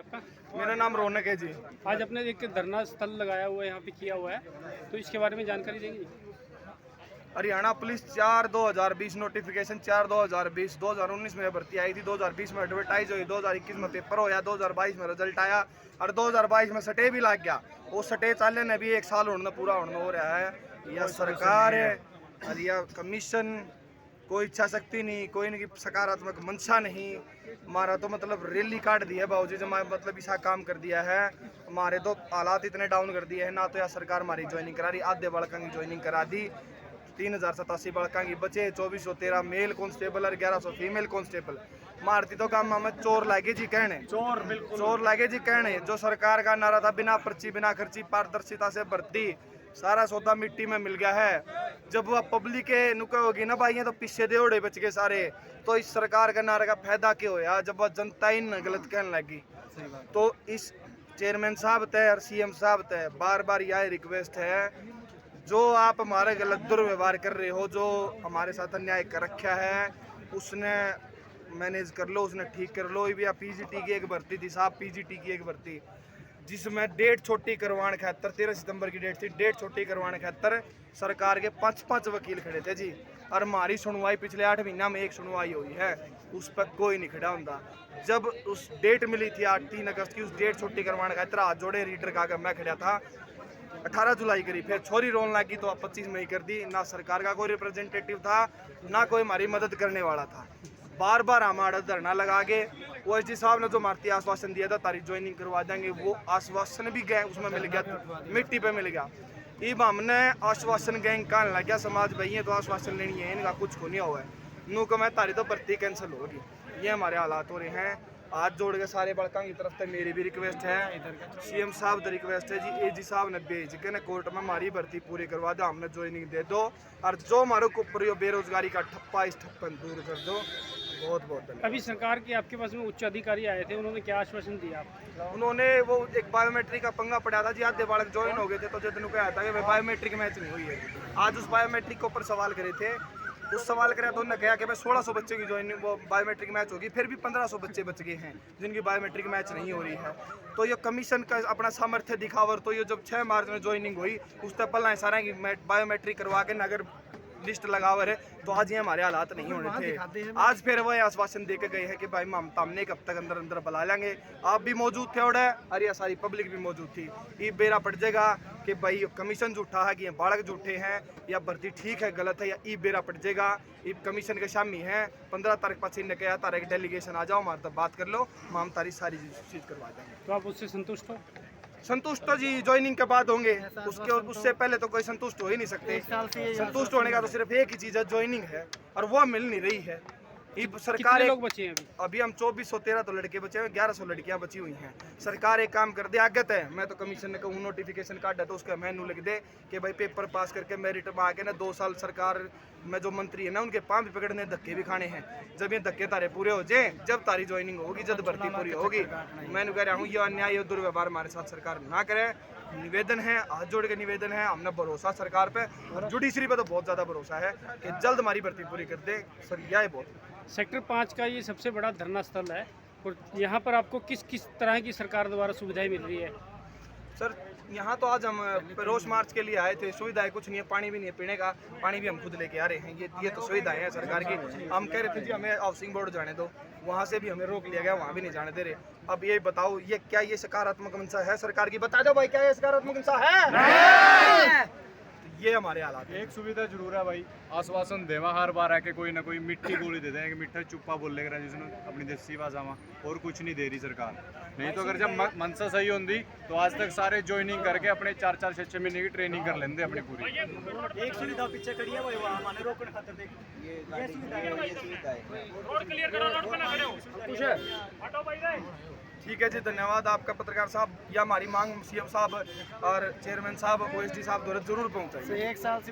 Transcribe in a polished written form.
आपका? मेरा नाम रौनक है जी। आज अपने एक धरना स्थल लगाया हुआ है, यहाँ पे किया हुआ है, तो इसके बारे में जानकारी देंगे? हरियाणा पुलिस 4/2020 नोटिफिकेशन 4/2020 2019 में भर्ती आई थी, 2020 में एडवर्टाइज हुई, 2021 में पेपर होया, 2022 में रिजल्ट आया और 2022 में सटे भी लग गया। वो सटे चाले ने भी 1 साल होने पूरा होने हो रहा है। यह सरकार है और यह कमीशन कोई इच्छा शक्ति नहीं, कोई इनकी सकारात्मक मंशा नहीं। हमारा तो मतलब रैली काट दी है बाबूजी, जब मतलब ऐसा काम कर दिया है, हमारे तो हालात इतने डाउन कर दिए हैं ना। तो यह सरकार हमारी ज्वाइनिंग करा रही, आधे बालकों की ज्वाइनिंग करा दी, 3087 बालकों की बचे, 2413 मेल कांस्टेबल और 1100 फीमेल कांस्टेबल। मारती तो काम हमें चोर लागे जी कहने, चोर, बिल्कुल चोर लागे जी कहने। जो सरकार का नारा था बिना पर्ची बिना खर्ची पारदर्शिता से भर्ती, सारा सौदा मिट्टी में मिल गया है। जब वह पब्लिक के नुका होगी ना भाई, तो पीछे देवड़े बच गए सारे। तो इस सरकार का नारे का फायदा क्या होया जब वह जनता ही गलत कहने लगी। तो इस चेयरमैन साहब तय और सीएम साहब तय बार बार यह रिक्वेस्ट है, जो आप हमारे गलत दुर्व्यवहार कर रहे हो, जो हमारे साथ अन्याय कर रखा है, उसने मैनेज कर लो, उसने ठीक कर लो। भी पीजीटी की एक भर्ती थी साहब, पीजीटी की एक भर्ती जिसमें डेट छोटी करवाने खातर 13 सितंबर की डेट थी, डेट छोटी करवाने खातर सरकार के 5 वकील खड़े थे जी। और हमारी सुनवाई पिछले 8 महीना में एक सुनवाई हुई है, उस पर कोई नहीं खड़ा होता। जब उस डेट मिली थी 3 अगस्त की, उस डेट छोटी करवाने खातर हाथ जोड़े रीडर का मैं खड़ा था। 18 जुलाई करी, फिर छोरी रोन लगी तो 25 मई कर दी। ना सरकार का कोई रिप्रेजेंटेटिव था, ना कोई हमारी मदद करने वाला था। बार बार हमारा धरना लगा के ओएसडी साहब ने जो मारती आश्वासन दिया था तारी ज्वाइनिंग करवा देंगे, वो आश्वासन भी गए उसमें मिल गया, मिट्टी पे मिल गया। इब हमने आश्वासन गैंग कहने लग गया समाज भाई ये तो आश्वासन लेनी है, इनका कुछ को नहीं हुआ है, नू को मैं तारी तो भर्ती कैंसिल होगी। ये हमारे हालात हो रहे हैं। हाथ जोड़ के सारे बड़का की तरफ से मेरी भी रिक्वेस्ट है, सीएम साहब की रिक्वेस्ट है जी, एजी साहब ने भेज के ना कोर्ट में हमारी भर्ती पूरी करवा दो, हमने ज्वाइनिंग दे दो और जो हमारे ऊपर बेरोजगारी का ठप्पा इस ठप्पन दूर कर दो। बहुत बहुत धन्यवाद। अभी सरकार के आपके पास में उच्च अधिकारी आए थे, उन्होंने क्या आश्वासन दिया आप? उन्होंने वो एक बायोमेट्रिक का पंगा पड़ा था जी, आधे बालक ज्वाइन हो गए थे, तो जितने को आया था कि बायोमेट्रिक मैच नहीं हुई है। आज उस बायोमेट्रिक के ऊपर सवाल करे थे, उस सवाल करा तो उन्होंने कहा कि भाई 1600 बच्चे की ज्वाइनिंग वो बायोमेट्रिक मैच होगी, फिर भी 1500 बच्चे बच गए हैं जिनकी बायोमेट्रिक मैच नहीं हो रही है। तो ये कमीशन का अपना सामर्थ्य दिखावर, तो ये जब 6 मार्च में ज्वाइनिंग हुई उस तक पल सारा की बायोमेट्रिक करवा के अगर लिस्ट लगावर है, तो आज ये हमारे हालात नहीं होने थे। आज फिर वो आश्वासन दे के गए हैं कि भाई हमने एक हफ्ते के अंदर अंदर बुला लेंगे। आप भी मौजूद थे और ये सारी पब्लिक भी मौजूद थी। ये बेरा पड़ जाएगा कि भाई कमीशन झूठा है कि ये बालक झूठे हैं, या भर्ती ठीक है गलत है, या ई बेरा पड़ जाएगा। ये कमीशन के शामी है 15 तारीख पची ने कहा तारा एक डेलीगेशन आ जाओ हमारे तक बात कर लो, हम तारी सारी चीज करवा देंगे। तो आप उससे संतुष्ट हो? संतुष्ट तो जी ज्वाइनिंग के बाद होंगे, उसके और उससे पहले तो कोई संतुष्ट हो ही नहीं सकते। संतुष्ट होने का तो सिर्फ एक ही चीज़ है, ज्वाइनिंग है, और वो मिल नहीं रही है। ये सरकार लोग बचे हैं अभी हम 2413 तो लड़के बचे हैं, 1100 लड़कियां बची हुई हैं। सरकार एक काम कर दे आगत है, मैं तो कमीशन ने कहूँ नोटिफिकेशन काट तो उसका मेनू लिख दे कि भाई पेपर पास करके मेरिट में आके ना 2 साल सरकार में जो मंत्री है ना उनके पाँव भी पकड़ने धक्के भी खाने हैं। जब ये धक्के तारे पूरे हो जाए, जब तारी ज्वाइनिंग होगी, जब भर्ती पूरी होगी, मैं कह रहा हूँ ये अन्याय दुर्व्यवहार हमारे साथ सरकार ना करे। निवेदन है, हाथ जोड़ के निवेदन है, हमने भरोसा सरकार पे और जुडिशरी पे तो बहुत ज़्यादा भरोसा है कि जल्द हमारी भर्ती पूरी कर दे सर। यह बहुत सेक्टर 5 का ये सबसे बड़ा धरना स्थल है, और यहाँ पर आपको किस किस तरह की सरकार द्वारा सुविधाएं मिल रही है? सर यहाँ तो आज हम रोष मार्च के लिए आए थे, सुविधाएं कुछ नहीं है, पानी भी नहीं है पीने का, पानी भी हम खुद लेके आ रहे हैं। ये तो सुविधाएं हैं सरकार की। हम कह रहे थे जी हमें हाउसिंग बोर्ड जाने दो, वहाँ से भी हमें रोक लिया गया, वहाँ भी नहीं जाने दे रहे। अब ये बताओ ये क्या ये सकारात्मक मंशा है सरकार की? बता दो भाई, क्या ये सकारात्मक मंशा है? ये हमारे हालात। एक सुविधा जरूर है भाई, आश्वासन देवा हर बार है कि कोई ना कोई मिट्टी गोली दे देंगे, मिठा चुप्पा बोल लेकर जिसने अपनी देसी भाषा में, और कुछ नहीं दे रही सरकार। नहीं तो अगर जब मनसा सही होती तो आज तक सारे ज्वाइनिंग करके अपने 4-4 6-6 महीने की ट्रेनिंग कर लेंगे अपनी पूरी। एक सुविधा पीछे खड़ी है वही वहाँ माने रोकने खातर देख ये सुविधा है। रोड क्लियर करो, रोड पे ना खड़े हो। कुछ है हटो भाई। ठीक है जी, धन्यवाद आपका पत्रकार साहब। या हमारी मांग सीएम साहब और चेयरमैन साहब ओएसडी साहब द्वारा जरूर पहुंचाई। 1 साल से